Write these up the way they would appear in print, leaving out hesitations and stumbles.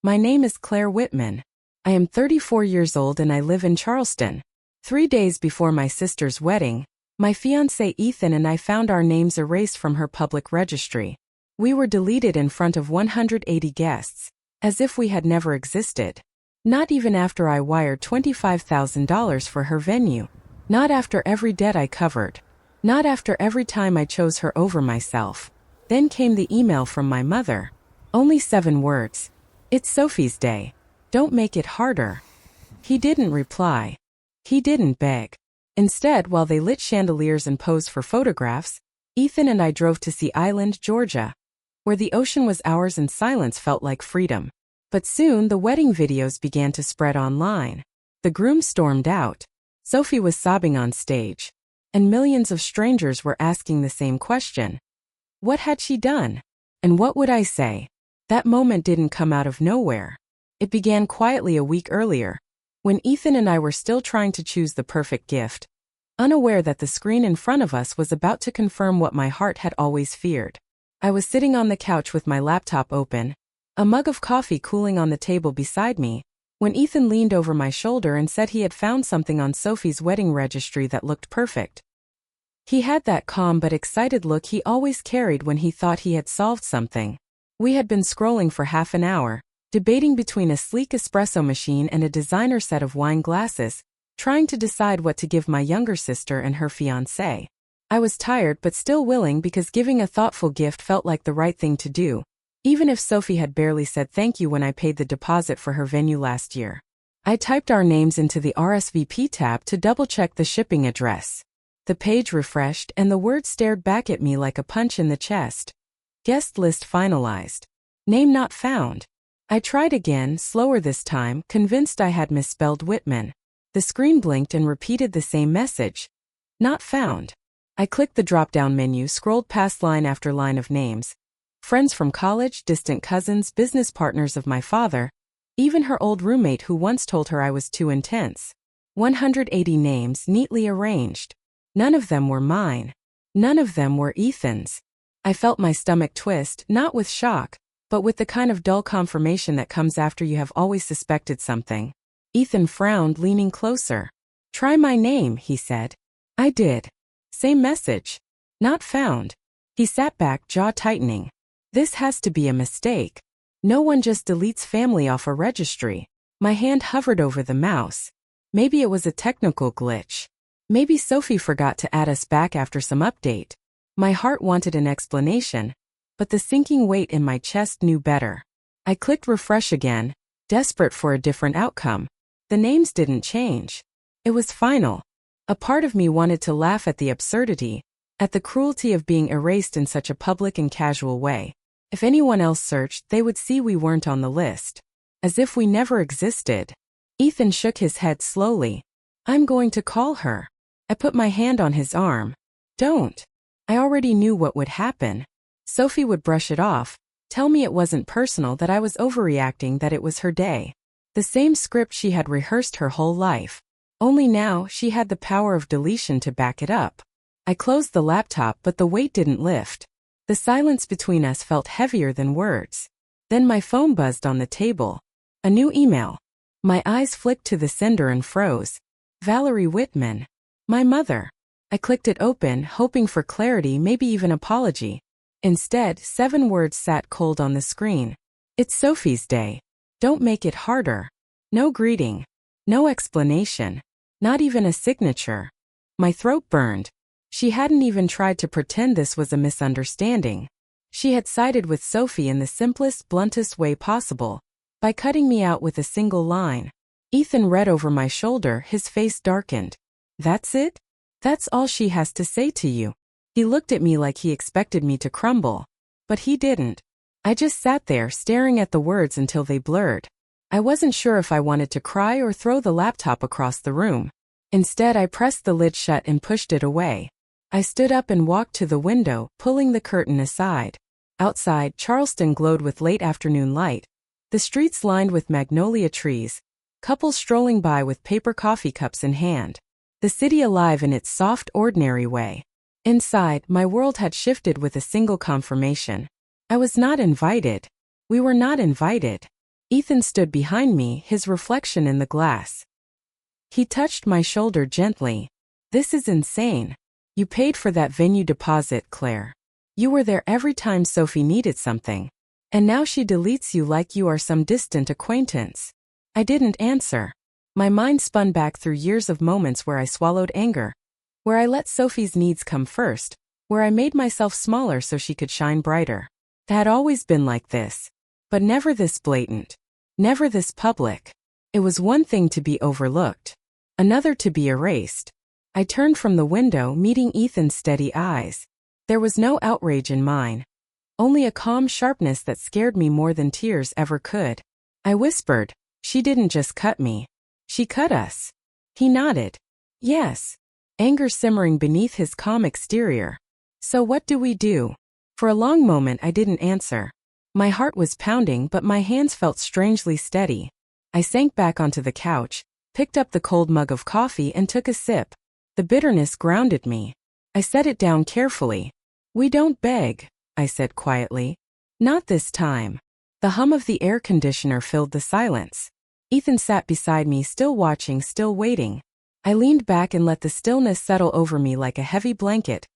My name is Claire Whitman. I am 34 years old and I live in Charleston. 3 days before my sister's wedding, my fiancé Ethan and I found our names erased from her public registry. We were deleted in front of 180 guests, as if we had never existed. Not even after I wired $25,000 for her venue. Not after every debt I covered. Not after every time I chose her over myself. Then came the email from my mother. Only 7 words. It's Sophie's day. Don't make it harder. He didn't reply. He didn't beg. Instead, while they lit chandeliers and posed for photographs, Ethan and I drove to Sea Island, Georgia, where the ocean was ours and silence felt like freedom. But soon the wedding videos began to spread online. The groom stormed out. Sophie was sobbing on stage. And millions of strangers were asking the same question. What had she done? And what would I say? That moment didn't come out of nowhere. It began quietly a week earlier, when Ethan and I were still trying to choose the perfect gift, unaware that the screen in front of us was about to confirm what my heart had always feared. I was sitting on the couch with my laptop open, a mug of coffee cooling on the table beside me, when Ethan leaned over my shoulder and said he had found something on Sophie's wedding registry that looked perfect. He had that calm but excited look he always carried when he thought he had solved something. We had been scrolling for half an hour, debating between a sleek espresso machine and a designer set of wine glasses, trying to decide what to give my younger sister and her fiancé. I was tired but still willing because giving a thoughtful gift felt like the right thing to do, even if Sophie had barely said thank you when I paid the deposit for her venue last year. I typed our names into the RSVP tab to double-check the shipping address. The page refreshed and the word stared back at me like a punch in the chest. Guest list finalized. Name not found. I tried again, slower this time, convinced I had misspelled Whitman. The screen blinked and repeated the same message. Not found. I clicked the drop-down menu, scrolled past line after line of names. Friends from college, distant cousins, business partners of my father, even her old roommate who once told her I was too intense. 180 names neatly arranged. None of them were mine. None of them were Ethan's. I felt my stomach twist, not with shock, but with the kind of dull confirmation that comes after you have always suspected something. Ethan frowned, leaning closer. Try my name, he said. I did. Same message. Not found. He sat back, jaw tightening. This has to be a mistake. No one just deletes family off a registry. My hand hovered over the mouse. Maybe it was a technical glitch. Maybe Sophie forgot to add us back after some update. My heart wanted an explanation, but the sinking weight in my chest knew better. I clicked refresh again, desperate for a different outcome. The names didn't change. It was final. A part of me wanted to laugh at the absurdity, at the cruelty of being erased in such a public and casual way. If anyone else searched, they would see we weren't on the list. As if we never existed. Ethan shook his head slowly. I'm going to call her. I put my hand on his arm. Don't. I already knew what would happen. Sophie would brush it off, tell me it wasn't personal, that I was overreacting, that it was her day. The same script she had rehearsed her whole life. Only now, she had the power of deletion to back it up. I closed the laptop but the weight didn't lift. The silence between us felt heavier than words. Then my phone buzzed on the table. A new email. My eyes flicked to the sender and froze. Valerie Whitman. My mother. I clicked it open, hoping for clarity, maybe even apology. Instead, 7 words sat cold on the screen. It's Sophie's day. Don't make it harder. No greeting. No explanation. Not even a signature. My throat burned. She hadn't even tried to pretend this was a misunderstanding. She had sided with Sophie in the simplest, bluntest way possible, by cutting me out with a single line. Ethan read over my shoulder, his face darkened. That's it? That's all she has to say to you? He looked at me like he expected me to crumble. But he didn't. I just sat there staring at the words until they blurred. I wasn't sure if I wanted to cry or throw the laptop across the room. Instead, I pressed the lid shut and pushed it away. I stood up and walked to the window, pulling the curtain aside. Outside, Charleston glowed with late afternoon light. The streets lined with magnolia trees, couples strolling by with paper coffee cups in hand. The city alive in its soft, ordinary way. Inside, my world had shifted with a single confirmation. I was not invited. We were not invited. Ethan stood behind me, his reflection in the glass. He touched my shoulder gently. This is insane. You paid for that venue deposit, Claire. You were there every time Sophie needed something. And now she deletes you like you are some distant acquaintance. I didn't answer. My mind spun back through years of moments where I swallowed anger, where I let Sophie's needs come first, where I made myself smaller so she could shine brighter. It had always been like this. But never this blatant. Never this public. It was one thing to be overlooked. Another to be erased. I turned from the window, meeting Ethan's steady eyes. There was no outrage in mine. Only a calm sharpness that scared me more than tears ever could. I whispered, "She didn't just cut me. She cut us." He nodded. Yes. Anger simmering beneath his calm exterior. So what do we do? For a long moment I didn't answer. My heart was pounding but my hands felt strangely steady. I sank back onto the couch, picked up the cold mug of coffee and took a sip. The bitterness grounded me. I set it down carefully. "We don't beg," I said quietly. "Not this time." The hum of the air conditioner filled the silence. Ethan sat beside me, still watching, still waiting. I leaned back and let the stillness settle over me like a heavy blanket,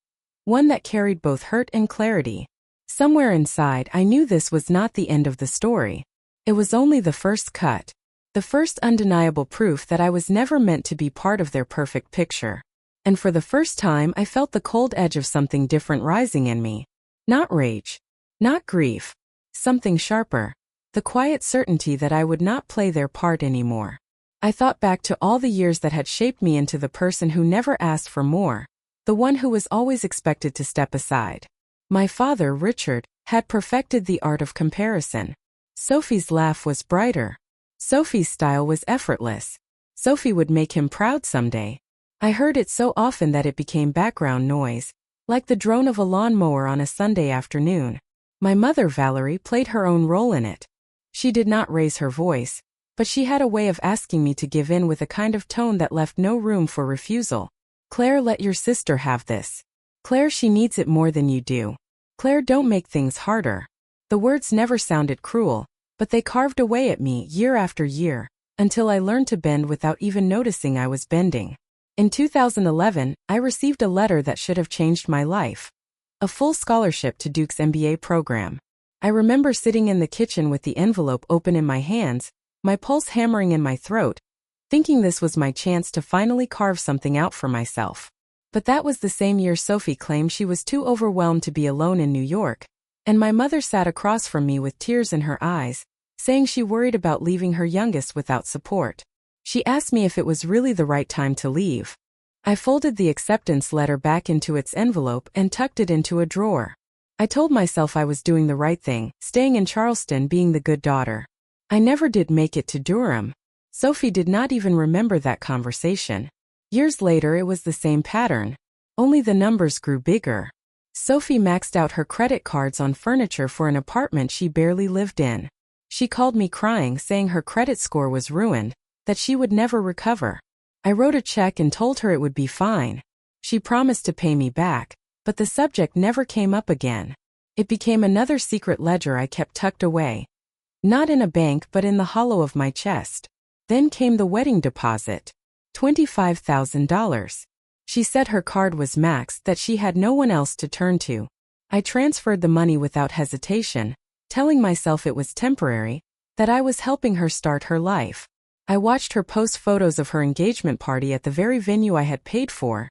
one that carried both hurt and clarity. Somewhere inside, I knew this was not the end of the story. It was only the first cut. The first undeniable proof that I was never meant to be part of their perfect picture. And for the first time, I felt the cold edge of something different rising in me. Not rage. Not grief. Something sharper. The quiet certainty that I would not play their part anymore. I thought back to all the years that had shaped me into the person who never asked for more. The one who was always expected to step aside. My father, Richard, had perfected the art of comparison. Sophie's laugh was brighter. Sophie's style was effortless. Sophie would make him proud someday. I heard it so often that it became background noise, like the drone of a lawnmower on a Sunday afternoon. My mother, Valerie, played her own role in it. She did not raise her voice, but she had a way of asking me to give in with a kind of tone that left no room for refusal. "Claire, let your sister have this. Claire, she needs it more than you do. Claire, don't make things harder." The words never sounded cruel, but they carved away at me year after year, until I learned to bend without even noticing I was bending. In 2011, I received a letter that should have changed my life. A full scholarship to Duke's MBA program. I remember sitting in the kitchen with the envelope open in my hands, my pulse hammering in my throat, thinking this was my chance to finally carve something out for myself. But that was the same year Sophie claimed she was too overwhelmed to be alone in New York, and my mother sat across from me with tears in her eyes, saying she worried about leaving her youngest without support. She asked me if it was really the right time to leave. I folded the acceptance letter back into its envelope and tucked it into a drawer. I told myself I was doing the right thing, staying in Charleston, being the good daughter. I never did make it to Durham. Sophie did not even remember that conversation. Years later it was the same pattern, only the numbers grew bigger. Sophie maxed out her credit cards on furniture for an apartment she barely lived in. She called me crying, saying her credit score was ruined, that she would never recover. I wrote a check and told her it would be fine. She promised to pay me back, but the subject never came up again. It became another secret ledger I kept tucked away. Not in a bank but in the hollow of my chest. Then came the wedding deposit. $25,000. She said her card was maxed, that she had no one else to turn to. I transferred the money without hesitation, telling myself it was temporary, that I was helping her start her life. I watched her post photos of her engagement party at the very venue I had paid for,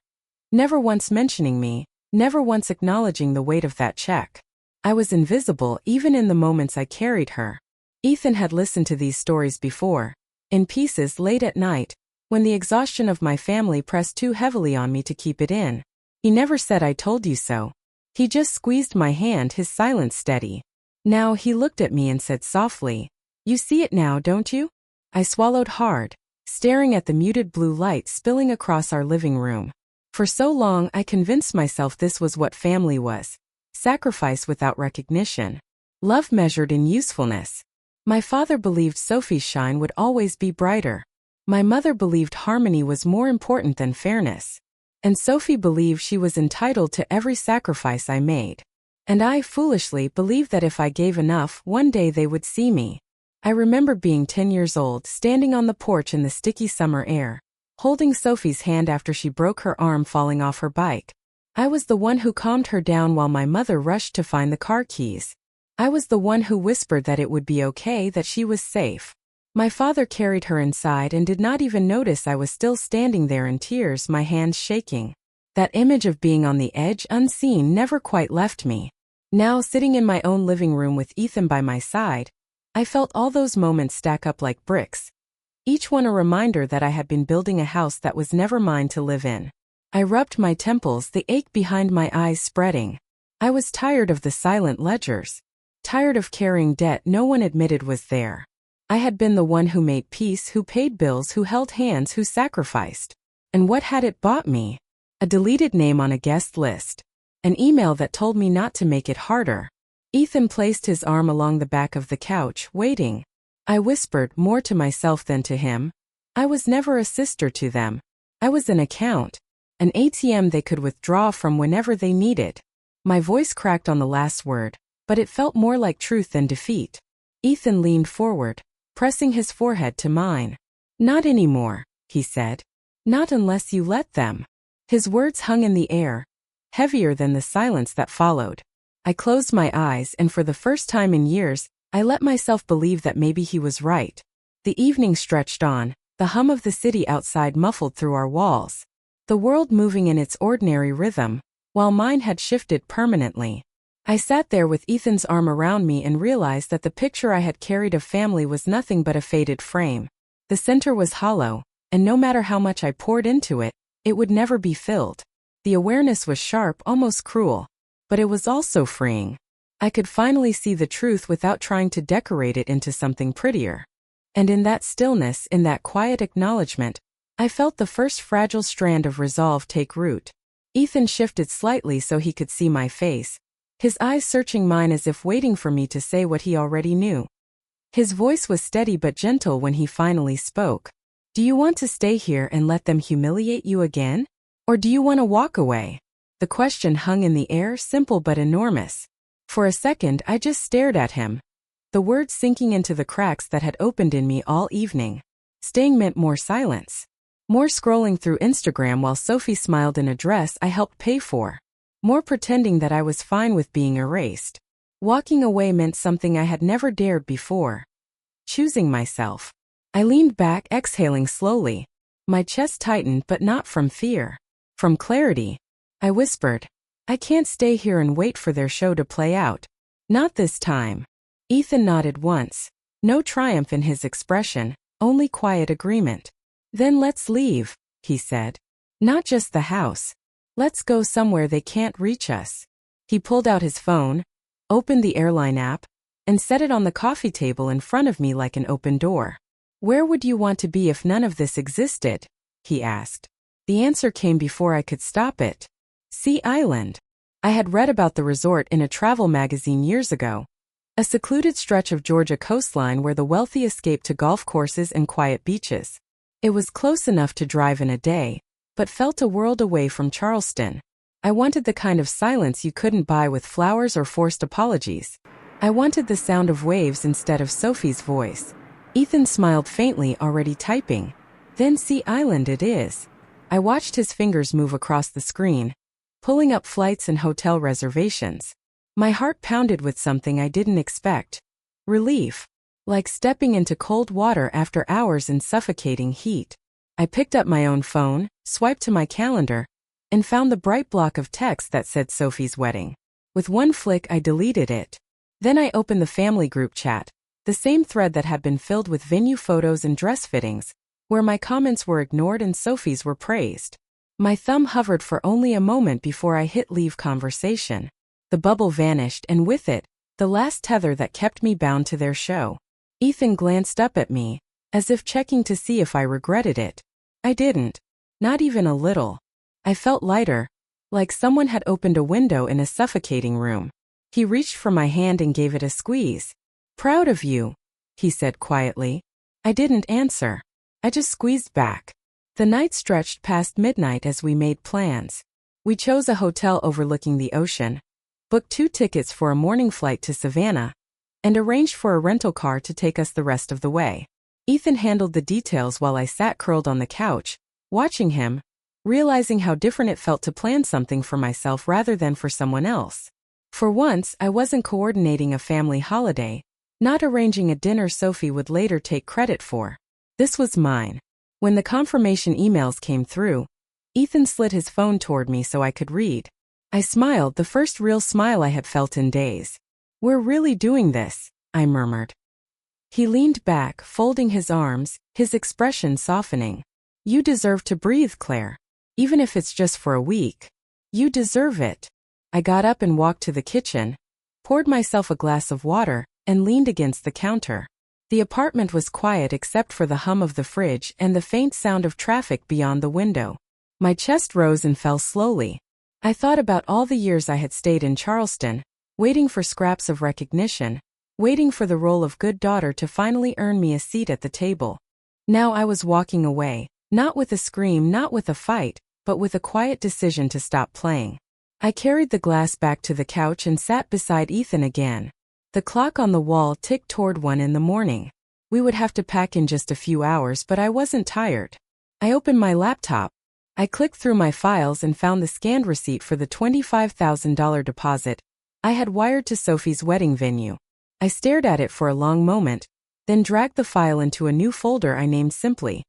never once mentioning me, never once acknowledging the weight of that check. I was invisible even in the moments I carried her. Ethan had listened to these stories before, in pieces late at night, when the exhaustion of my family pressed too heavily on me to keep it in. He never said "I told you so." He just squeezed my hand, his silence steady. Now he looked at me and said softly, "You see it now, don't you?" I swallowed hard, staring at the muted blue light spilling across our living room. For so long I convinced myself this was what family was. Sacrifice without recognition. Love measured in usefulness. My father believed Sophie's shine would always be brighter. My mother believed harmony was more important than fairness. And Sophie believed she was entitled to every sacrifice I made. And I foolishly believed that if I gave enough, one day they would see me. I remember being 10 years old, standing on the porch in the sticky summer air, holding Sophie's hand after she broke her arm falling off her bike. I was the one who calmed her down while my mother rushed to find the car keys. I was the one who whispered that it would be okay, that she was safe. My father carried her inside and did not even notice I was still standing there in tears, my hands shaking. That image of being on the edge, unseen, never quite left me. Now, sitting in my own living room with Ethan by my side, I felt all those moments stack up like bricks, each one a reminder that I had been building a house that was never mine to live in. I rubbed my temples, the ache behind my eyes spreading. I was tired of the silent ledgers, tired of carrying debt no one admitted was there. I had been the one who made peace, who paid bills, who held hands, who sacrificed. And what had it bought me? A deleted name on a guest list. An email that told me not to make it harder. Ethan placed his arm along the back of the couch, waiting. I whispered, more to myself than to him. I was never a sister to them. I was an account. An ATM they could withdraw from whenever they needed. My voice cracked on the last word, but it felt more like truth than defeat. Ethan leaned forward, pressing his forehead to mine. Not anymore, he said. Not unless you let them. His words hung in the air, heavier than the silence that followed. I closed my eyes, and for the first time in years, I let myself believe that maybe he was right. The evening stretched on, the hum of the city outside muffled through our walls. The world moving in its ordinary rhythm, while mine had shifted permanently. I sat there with Ethan's arm around me and realized that the picture I had carried of family was nothing but a faded frame. The center was hollow, and no matter how much I poured into it, it would never be filled. The awareness was sharp, almost cruel. But it was also freeing. I could finally see the truth without trying to decorate it into something prettier. And in that stillness, in that quiet acknowledgement, I felt the first fragile strand of resolve take root. Ethan shifted slightly so he could see my face, his eyes searching mine as if waiting for me to say what he already knew. His voice was steady but gentle when he finally spoke. Do you want to stay here and let them humiliate you again? Or do you want to walk away? The question hung in the air, simple but enormous. For a second, I just stared at him, the words sinking into the cracks that had opened in me all evening. Staying meant more silence. More scrolling through Instagram while Sophie smiled in a dress I helped pay for. More pretending that I was fine with being erased. Walking away meant something I had never dared before. Choosing myself. I leaned back, exhaling slowly. My chest tightened, but not from fear. From clarity. I whispered, I can't stay here and wait for their show to play out. Not this time. Ethan nodded once. No triumph in his expression, only quiet agreement. Then let's leave, he said. Not just the house. Let's go somewhere they can't reach us. He pulled out his phone, opened the airline app, and set it on the coffee table in front of me like an open door. Where would you want to be if none of this existed? He asked. The answer came before I could stop it. Sea Island. I had read about the resort in a travel magazine years ago. A secluded stretch of Georgia coastline where the wealthy escaped to golf courses and quiet beaches. It was close enough to drive in a day, but felt a world away from Charleston. I wanted the kind of silence you couldn't buy with flowers or forced apologies. I wanted the sound of waves instead of Sophie's voice. Ethan smiled faintly, already typing. Then Sea Island it is. I watched his fingers move across the screen, pulling up flights and hotel reservations. My heart pounded with something I didn't expect. Relief. Like stepping into cold water after hours in suffocating heat. I picked up my own phone, swiped to my calendar, and found the bright block of text that said Sophie's wedding. With one flick I deleted it. Then I opened the family group chat, the same thread that had been filled with venue photos and dress fittings, where my comments were ignored and Sophie's were praised. My thumb hovered for only a moment before I hit leave conversation. The bubble vanished, and with it, the last tether that kept me bound to their show. Ethan glanced up at me, as if checking to see if I regretted it. I didn't. Not even a little. I felt lighter, like someone had opened a window in a suffocating room. He reached for my hand and gave it a squeeze. Proud of you, he said quietly. I didn't answer. I just squeezed back. The night stretched past midnight as we made plans. We chose a hotel overlooking the ocean, booked 2 tickets for a morning flight to Savannah, and arranged for a rental car to take us the rest of the way. Ethan handled the details while I sat curled on the couch, watching him, realizing how different it felt to plan something for myself rather than for someone else. For once, I wasn't coordinating a family holiday, not arranging a dinner Sophie would later take credit for. This was mine. When the confirmation emails came through, Ethan slid his phone toward me so I could read. I smiled, the first real smile I had felt in days. "We're really doing this," I murmured. He leaned back, folding his arms, his expression softening. "You deserve to breathe, Claire. Even if it's just for a week. You deserve it." I got up and walked to the kitchen, poured myself a glass of water, and leaned against the counter. The apartment was quiet except for the hum of the fridge and the faint sound of traffic beyond the window. My chest rose and fell slowly. I thought about all the years I had stayed in Charleston, waiting for scraps of recognition, waiting for the role of good daughter to finally earn me a seat at the table. Now I was walking away, not with a scream, not with a fight, but with a quiet decision to stop playing. I carried the glass back to the couch and sat beside Ethan again. The clock on the wall ticked toward 1 in the morning. We would have to pack in just a few hours, but I wasn't tired. I opened my laptop. I clicked through my files and found the scanned receipt for the $25,000 deposit I had wired to Sophie's wedding venue. I stared at it for a long moment, then dragged the file into a new folder I named simply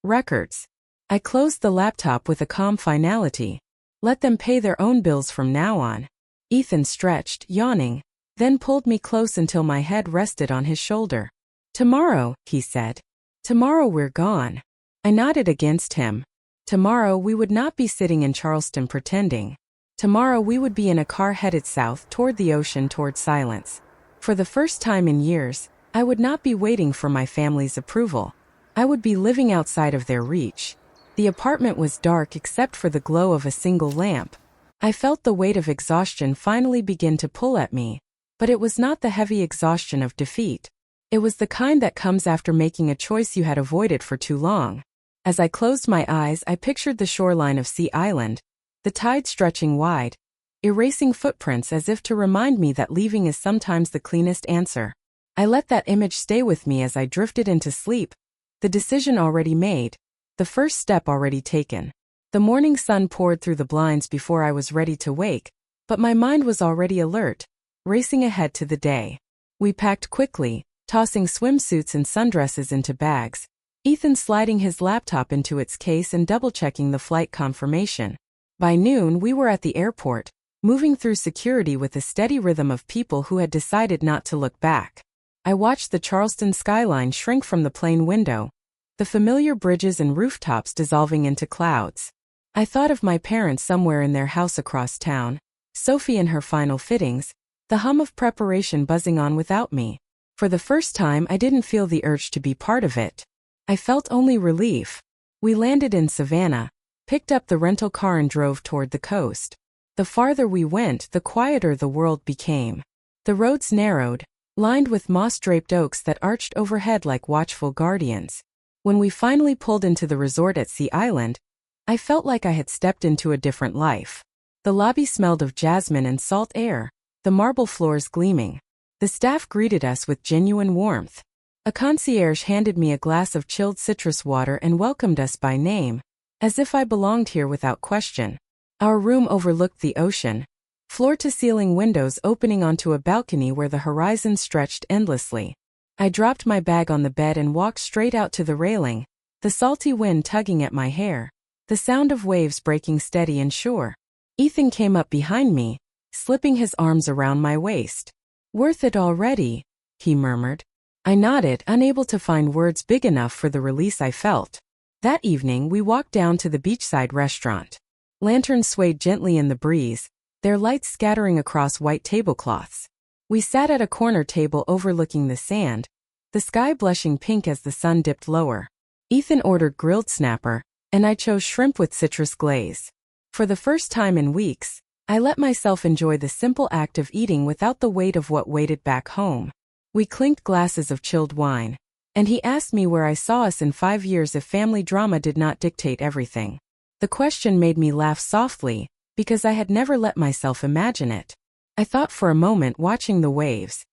Records. I closed the laptop with a calm finality. Let them pay their own bills from now on. Ethan stretched, yawning, then pulled me close until my head rested on his shoulder. "Tomorrow," he said. "Tomorrow we're gone." I nodded against him. Tomorrow we would not be sitting in Charleston pretending. Tomorrow we would be in a car headed south toward the ocean, toward silence. For the first time in years, I would not be waiting for my family's approval. I would be living outside of their reach. The apartment was dark except for the glow of a single lamp. I felt the weight of exhaustion finally begin to pull at me, but it was not the heavy exhaustion of defeat. It was the kind that comes after making a choice you had avoided for too long. As I closed my eyes, I pictured the shoreline of Sea Island, the tide stretching wide, erasing footprints as if to remind me that leaving is sometimes the cleanest answer. I let that image stay with me as I drifted into sleep, the decision already made, the first step already taken. The morning sun poured through the blinds before I was ready to wake, but my mind was already alert, racing ahead to the day. We packed quickly, tossing swimsuits and sundresses into bags, Ethan sliding his laptop into its case and double-checking the flight confirmation. By noon we were at the airport, moving through security with a steady rhythm of people who had decided not to look back. I watched the Charleston skyline shrink from the plane window, the familiar bridges and rooftops dissolving into clouds. I thought of my parents somewhere in their house across town, Sophie in her final fittings, the hum of preparation buzzing on without me. For the first time I didn't feel the urge to be part of it. I felt only relief. We landed in Savannah, picked up the rental car and drove toward the coast. The farther we went, the quieter the world became. The roads narrowed, lined with moss-draped oaks that arched overhead like watchful guardians. When we finally pulled into the resort at Sea Island, I felt like I had stepped into a different life. The lobby smelled of jasmine and salt air, the marble floors gleaming. The staff greeted us with genuine warmth. A concierge handed me a glass of chilled citrus water and welcomed us by name, as if I belonged here without question. Our room overlooked the ocean, floor-to-ceiling windows opening onto a balcony where the horizon stretched endlessly. I dropped my bag on the bed and walked straight out to the railing, the salty wind tugging at my hair, the sound of waves breaking steady and sure. Ethan came up behind me, slipping his arms around my waist. "Worth it already," he murmured. I nodded, unable to find words big enough for the release I felt. That evening we walked down to the beachside restaurant. Lanterns swayed gently in the breeze, their lights scattering across white tablecloths. We sat at a corner table overlooking the sand, the sky blushing pink as the sun dipped lower. Ethan ordered grilled snapper, and I chose shrimp with citrus glaze. For the first time in weeks, I let myself enjoy the simple act of eating without the weight of what waited back home. We clinked glasses of chilled wine, and he asked me where I saw us in 5 years if family drama did not dictate everything. The question made me laugh softly, because I had never let myself imagine it. I thought for a moment, watching the waves.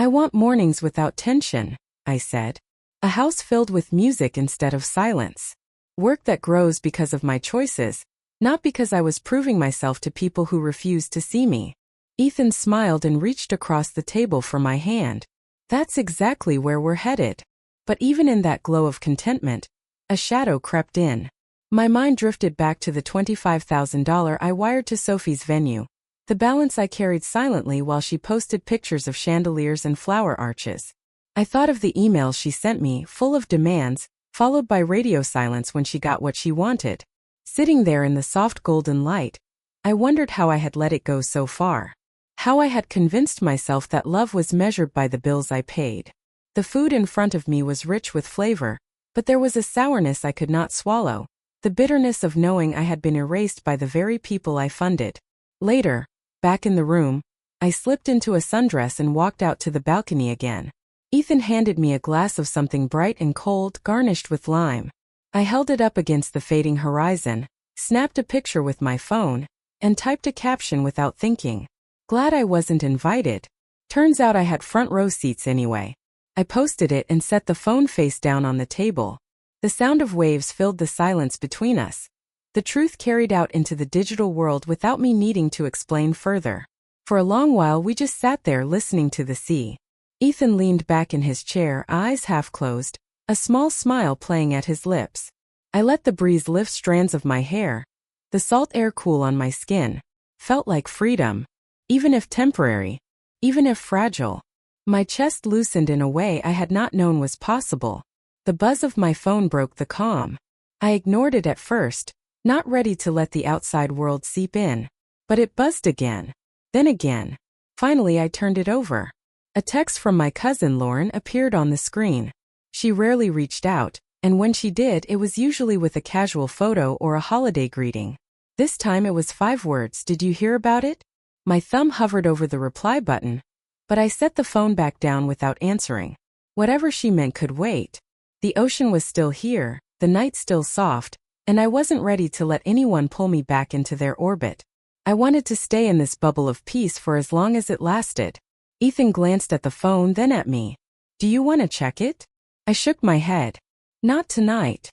I want mornings without tension, I said. A house filled with music instead of silence. Work that grows because of my choices, not because I was proving myself to people who refused to see me. Ethan smiled and reached across the table for my hand. That's exactly where we're headed. But even in that glow of contentment, a shadow crept in. My mind drifted back to the $25,000 I wired to Sophie's venue, the balance I carried silently while she posted pictures of chandeliers and flower arches. I thought of the emails she sent me, full of demands, followed by radio silence when she got what she wanted. Sitting there in the soft golden light, I wondered how I had let it go so far. How I had convinced myself that love was measured by the bills I paid. The food in front of me was rich with flavor, but there was a sourness I could not swallow, the bitterness of knowing I had been erased by the very people I funded. Later, back in the room, I slipped into a sundress and walked out to the balcony again. Ethan handed me a glass of something bright and cold, garnished with lime. I held it up against the fading horizon, snapped a picture with my phone, and typed a caption without thinking. Glad I wasn't invited. Turns out I had front row seats anyway. I posted it and set the phone face down on the table. The sound of waves filled the silence between us. The truth carried out into the digital world without me needing to explain further. For a long while we just sat there listening to the sea. Ethan leaned back in his chair, eyes half closed, a small smile playing at his lips. I let the breeze lift strands of my hair. The salt air cool on my skin. Felt like freedom. Even if temporary. Even if fragile. My chest loosened in a way I had not known was possible. The buzz of my phone broke the calm. I ignored it at first, not ready to let the outside world seep in. But it buzzed again. Then again. Finally I turned it over. A text from my cousin Lauren appeared on the screen. She rarely reached out, and when she did it was usually with a casual photo or a holiday greeting. This time it was 5 words. Did you hear about it? My thumb hovered over the reply button, but I set the phone back down without answering. Whatever she meant could wait. The ocean was still here, the night still soft, and I wasn't ready to let anyone pull me back into their orbit. I wanted to stay in this bubble of peace for as long as it lasted. Ethan glanced at the phone, then at me. Do you want to check it? I shook my head. Not tonight.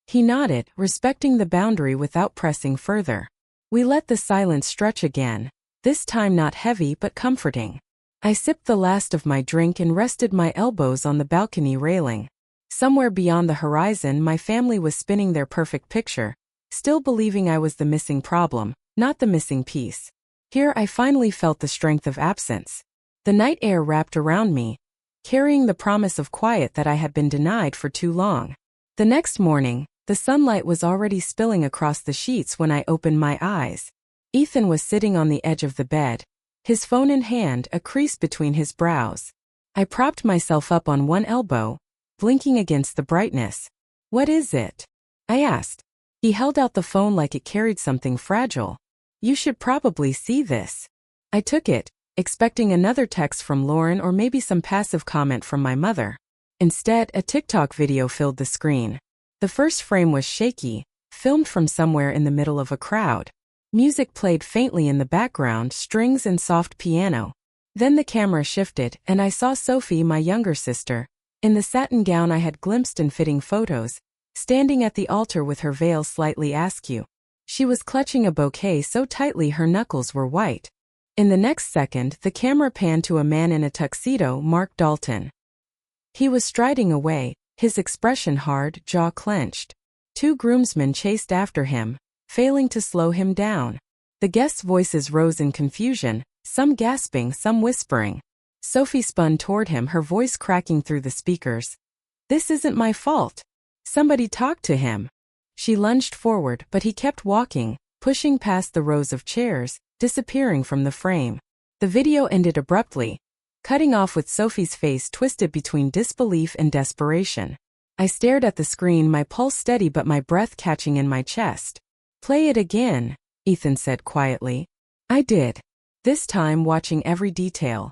He nodded, respecting the boundary without pressing further. We let the silence stretch again, this time not heavy but comforting. I sipped the last of my drink and rested my elbows on the balcony railing. Somewhere beyond the horizon my family was spinning their perfect picture, still believing I was the missing problem, not the missing piece. Here I finally felt the strength of absence. The night air wrapped around me, carrying the promise of quiet that I had been denied for too long. The next morning, the sunlight was already spilling across the sheets when I opened my eyes. Ethan was sitting on the edge of the bed, his phone in hand, a crease between his brows. I propped myself up on one elbow, blinking against the brightness. What is it? I asked. He held out the phone like it carried something fragile. You should probably see this. I took it, expecting another text from Lauren or maybe some passive comment from my mother. Instead, a TikTok video filled the screen. The first frame was shaky, filmed from somewhere in the middle of a crowd. Music played faintly in the background, strings and soft piano. Then the camera shifted, and I saw Sophie, my younger sister, in the satin gown I had glimpsed in fitting photos, standing at the altar with her veil slightly askew. She was clutching a bouquet so tightly her knuckles were white. In the next second, the camera panned to a man in a tuxedo, Mark Dalton. He was striding away, his expression hard, jaw clenched. 2 groomsmen chased after him, failing to slow him down. The guests' voices rose in confusion, some gasping, some whispering. Sophie spun toward him, her voice cracking through the speakers. This isn't my fault. Somebody talk to him. She lunged forward, but he kept walking, pushing past the rows of chairs, disappearing from the frame. The video ended abruptly, cutting off with Sophie's face twisted between disbelief and desperation. I stared at the screen, my pulse steady but my breath catching in my chest. Play it again, Ethan said quietly. I did. This time watching every detail.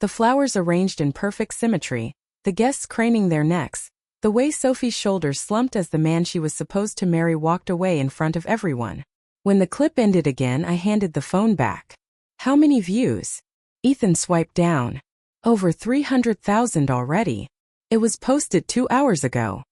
The flowers arranged in perfect symmetry, the guests craning their necks, the way Sophie's shoulders slumped as the man she was supposed to marry walked away in front of everyone. When the clip ended again, I handed the phone back. How many views? Ethan swiped down. Over 300,000 already. It was posted 2 hours ago.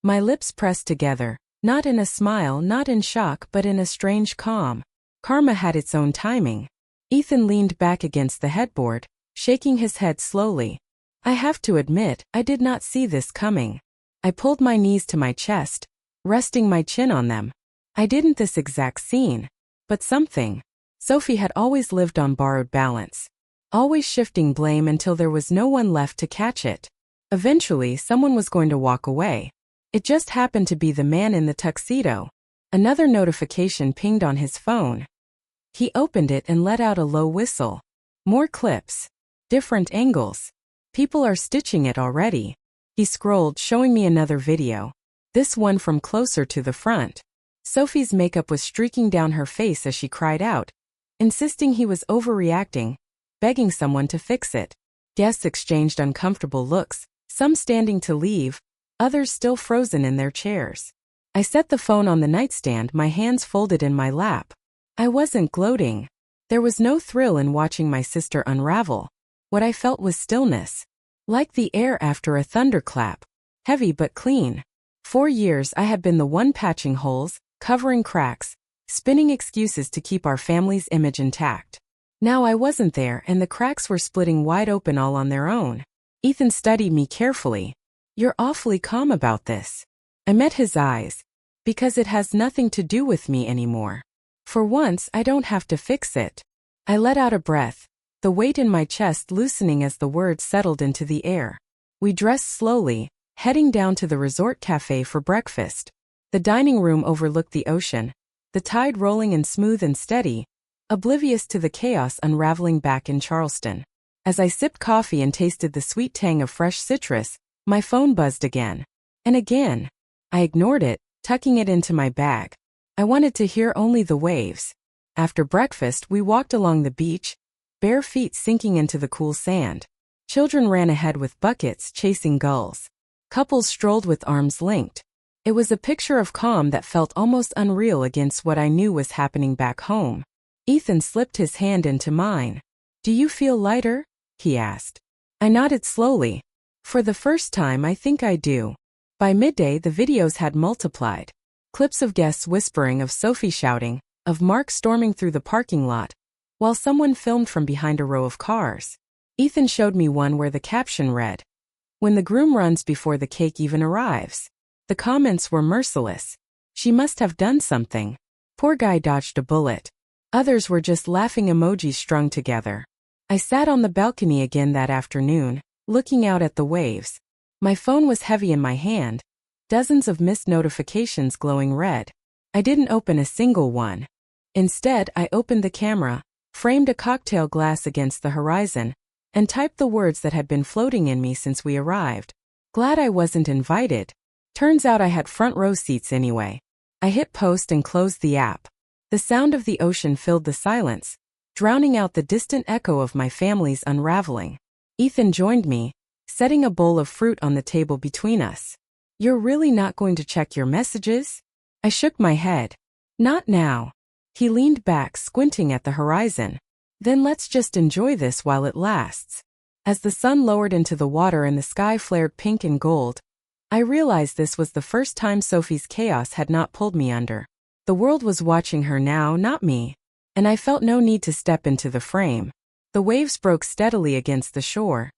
My lips pressed together, not in a smile, not in shock, but in a strange calm. Karma had its own timing. Ethan leaned back against the headboard, shaking his head slowly. I have to admit, I did not see this coming. I pulled my knees to my chest, resting my chin on them. I didn't this exact scene, but something. Sophie had always lived on borrowed balance, always shifting blame until there was no one left to catch it. Eventually, someone was going to walk away. It just happened to be the man in the tuxedo. Another notification pinged on his phone. He opened it and let out a low whistle. More clips. Different angles. People are stitching it already. He scrolled, showing me another video. This one from closer to the front. Sophie's makeup was streaking down her face as she cried out, insisting he was overreacting, begging someone to fix it. Guests exchanged uncomfortable looks, some standing to leave, others still frozen in their chairs. I set the phone on the nightstand, my hands folded in my lap. I wasn't gloating. There was no thrill in watching my sister unravel. What I felt was stillness. Like the air after a thunderclap. Heavy but clean. For years I had been the one patching holes, covering cracks, spinning excuses to keep our family's image intact. Now I wasn't there and the cracks were splitting wide open all on their own. Ethan studied me carefully. You're awfully calm about this. I met his eyes. Because it has nothing to do with me anymore. For once, I don't have to fix it. I let out a breath, the weight in my chest loosening as the words settled into the air. We dressed slowly, heading down to the resort cafe for breakfast. The dining room overlooked the ocean, the tide rolling in smooth and steady, oblivious to the chaos unraveling back in Charleston. As I sipped coffee and tasted the sweet tang of fresh citrus, my phone buzzed again. And again. I ignored it, tucking it into my bag. I wanted to hear only the waves. After breakfast, we walked along the beach, bare feet sinking into the cool sand. Children ran ahead with buckets, chasing gulls. Couples strolled with arms linked. It was a picture of calm that felt almost unreal against what I knew was happening back home. Ethan slipped his hand into mine. "Do you feel lighter?" he asked. I nodded slowly. For the first time, I think I do. By midday, the videos had multiplied. Clips of guests whispering, of Sophie shouting, of Mark storming through the parking lot, while someone filmed from behind a row of cars. Ethan showed me one where the caption read, "When the groom runs before the cake even arrives." The comments were merciless. She must have done something. Poor guy dodged a bullet. Others were just laughing emojis strung together. I sat on the balcony again that afternoon, looking out at the waves. My phone was heavy in my hand, dozens of missed notifications glowing red. I didn't open a single one. Instead, I opened the camera, framed a cocktail glass against the horizon, and typed the words that had been floating in me since we arrived. Glad I wasn't invited. Turns out I had front row seats anyway. I hit post and closed the app. The sound of the ocean filled the silence, drowning out the distant echo of my family's unraveling. Ethan joined me, setting a bowl of fruit on the table between us. "You're really not going to check your messages?" I shook my head. "Not now." He leaned back, squinting at the horizon. "Then let's just enjoy this while it lasts." As the sun lowered into the water and the sky flared pink and gold, I realized this was the first time Sophie's chaos had not pulled me under. The world was watching her now, not me. And I felt no need to step into the frame. The waves broke steadily against the shore.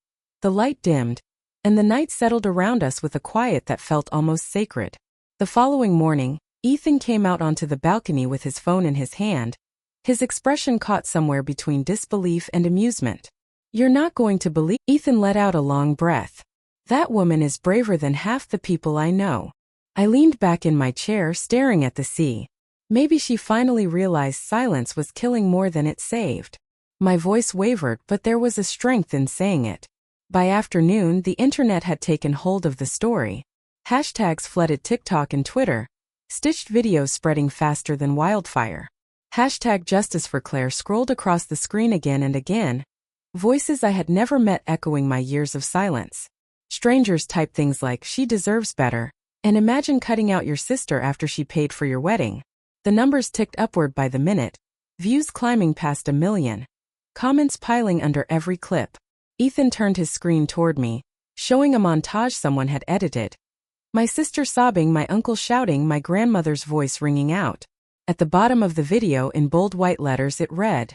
The light dimmed, and the night settled around us with a quiet that felt almost sacred. The following morning, Ethan came out onto the balcony with his phone in his hand, his expression caught somewhere between disbelief and amusement. "You're not going to believe—" Ethan let out a long breath. "That woman is braver than half the people I know." I leaned back in my chair, staring at the sea. Maybe she finally realized silence was killing more than it saved. My voice wavered, but there was a strength in saying it. By afternoon, the internet had taken hold of the story. Hashtags flooded TikTok and Twitter, stitched videos spreading faster than wildfire. Hashtag Justice for Claire scrolled across the screen again and again, voices I had never met echoing my years of silence. Strangers typed things like, "She deserves better," and "Imagine cutting out your sister after she paid for your wedding." The numbers ticked upward by the minute, views climbing past 1 million, comments piling under every clip. Ethan turned his screen toward me, showing a montage someone had edited. My sister sobbing, my uncle shouting, my grandmother's voice ringing out. At the bottom of the video in bold white letters it read,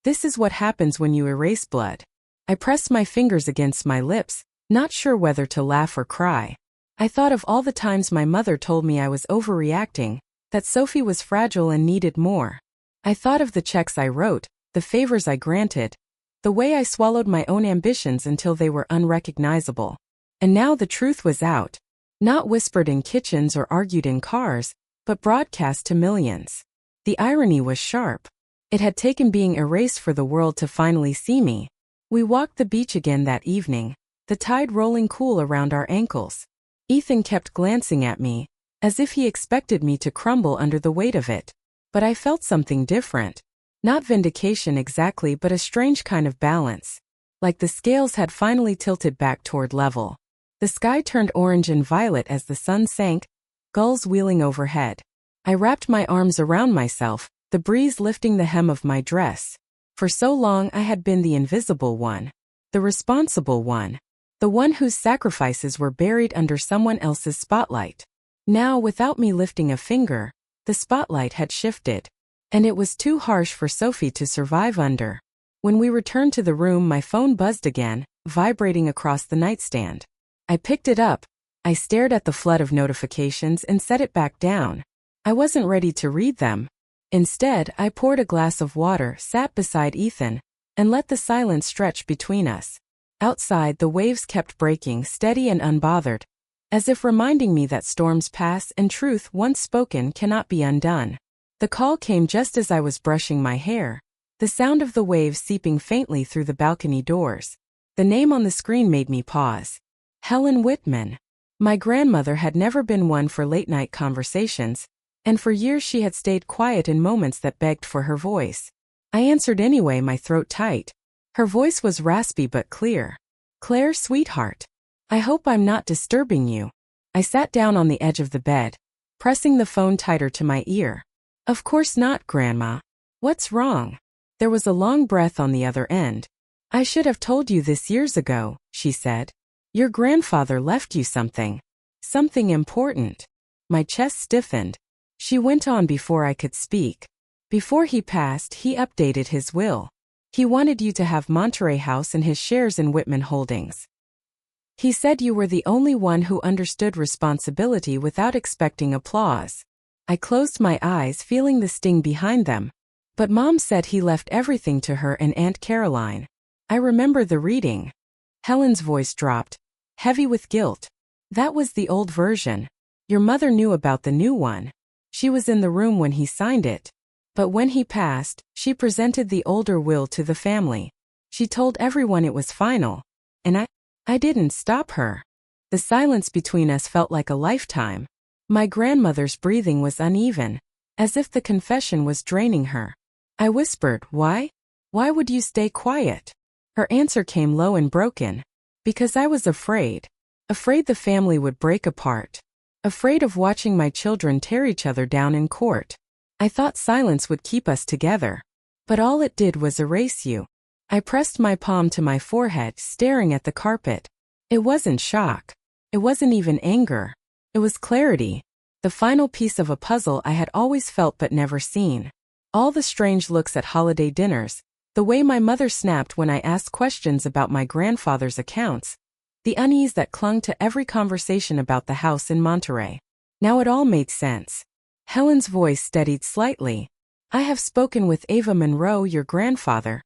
"This is what happens when you erase blood." I pressed my fingers against my lips, not sure whether to laugh or cry. I thought of all the times my mother told me I was overreacting, that Sophie was fragile and needed more. I thought of the checks I wrote, the favors I granted, the way I swallowed my own ambitions until they were unrecognizable. And now the truth was out. Not whispered in kitchens or argued in cars, but broadcast to millions. The irony was sharp. It had taken being erased for the world to finally see me. We walked the beach again that evening, the tide rolling cool around our ankles. Ethan kept glancing at me, as if he expected me to crumble under the weight of it. But I felt something different. Not vindication exactly, but a strange kind of balance. Like the scales had finally tilted back toward level. The sky turned orange and violet as the sun sank, gulls wheeling overhead. I wrapped my arms around myself, the breeze lifting the hem of my dress. For so long I had been the invisible one, the responsible one, the one whose sacrifices were buried under someone else's spotlight. Now, without me lifting a finger, the spotlight had shifted. And it was too harsh for Sophie to survive under. When we returned to the room, my phone buzzed again, vibrating across the nightstand. I picked it up. I stared at the flood of notifications and set it back down. I wasn't ready to read them. Instead, I poured a glass of water, sat beside Ethan, and let the silence stretch between us. Outside, the waves kept breaking, steady and unbothered, as if reminding me that storms pass and truth once spoken cannot be undone. The call came just as I was brushing my hair, the sound of the waves seeping faintly through the balcony doors. The name on the screen made me pause. Helen Whitman. My grandmother had never been one for late-night conversations, and for years she had stayed quiet in moments that begged for her voice. I answered anyway, my throat tight. Her voice was raspy but clear. "Claire, sweetheart. I hope I'm not disturbing you." I sat down on the edge of the bed, pressing the phone tighter to my ear. "Of course not, Grandma. What's wrong?" There was a long breath on the other end. "I should have told you this years ago," she said. "Your grandfather left you something. Something important." My chest stiffened. She went on before I could speak. "Before he passed, he updated his will. He wanted you to have Monterey House and his shares in Whitman Holdings. He said you were the only one who understood responsibility without expecting applause." I closed my eyes, feeling the sting behind them. "But Mom said he left everything to her and Aunt Caroline." I remember the reading. Helen's voice dropped, heavy with guilt. "That was the old version. Your mother knew about the new one. She was in the room when he signed it. But when he passed, she presented the older will to the family. She told everyone it was final. And I didn't stop her." The silence between us felt like a lifetime. My grandmother's breathing was uneven, as if the confession was draining her. I whispered, "Why? Why would you stay quiet?" Her answer came low and broken. "Because I was afraid. Afraid the family would break apart. Afraid of watching my children tear each other down in court. I thought silence would keep us together. But all it did was erase you." I pressed my palm to my forehead, staring at the carpet. It wasn't shock. It wasn't even anger. It was clarity. The final piece of a puzzle I had always felt but never seen. All the strange looks at holiday dinners, the way my mother snapped when I asked questions about my grandfather's accounts, the unease that clung to every conversation about the house in Monterey. Now it all made sense. Helen's voice steadied slightly. "I have spoken with Ava Monroe, your grandfather.